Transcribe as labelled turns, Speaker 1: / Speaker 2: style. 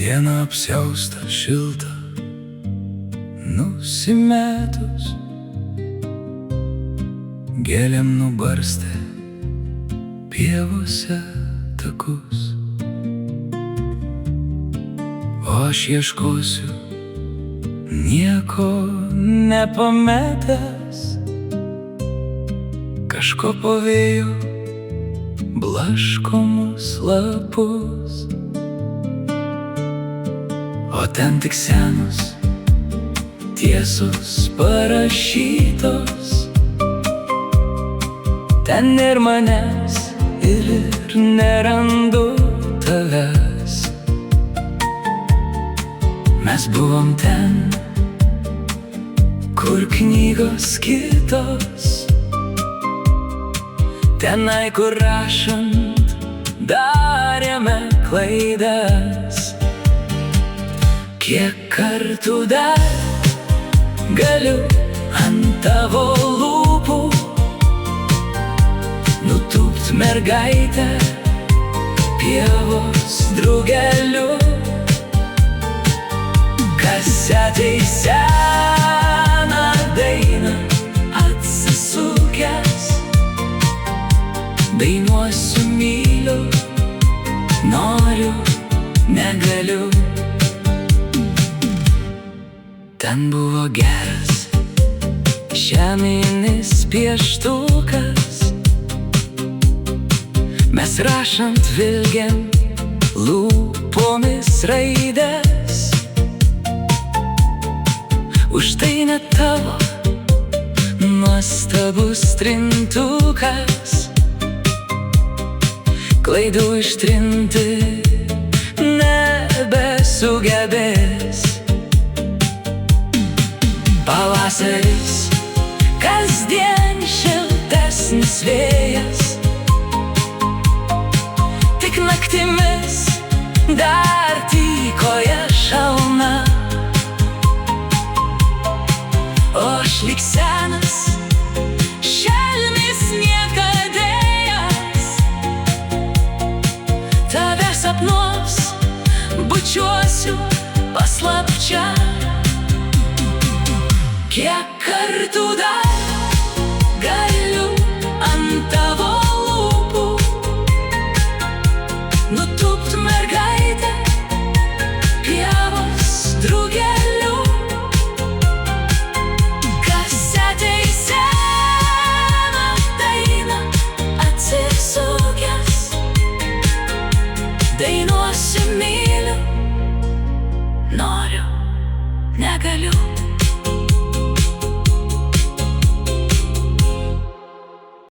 Speaker 1: Diena apsiausta šilta, nusimetus, gėlėm nubarstė pievose takus. O aš ieškosiu, nieko nepametęs, kažko po vėjo blaškomus lapus. O ten tik senos tiesos parašytos, ten ir manęs ir nerandu tavęs. Mes buvom ten, kur knygos kitos, tenai, kur rašant darėme klaidas. Kiek kartų dar galiu ant tavo lūpų nutūpt mergaitę pievos drugeliu. Kasetė į seną dainą atsisukęs, dainuosiu myliu, noriu, negaliu. Ten buvo geras žeminis pieštukas, mes rašant vilgėm lūpomis raidės. Už tai net tavo nuostabus trintukas klaidų ištrinti nebesugebės. Pavasaris, kasdien šiltesnis vėjas, tik naktimis dar tykoja šalna. O aš lyg senas šelmis niekadėjas, tave sapnuos bučiuosiu paslapčia. Kiek kartų dar galiu ant tavo lūpų nutūpt mergaitę pievos drugeliu. Kasetė į seną dainą atsisukęs, dainuosiu myliu, noriu, negaliu.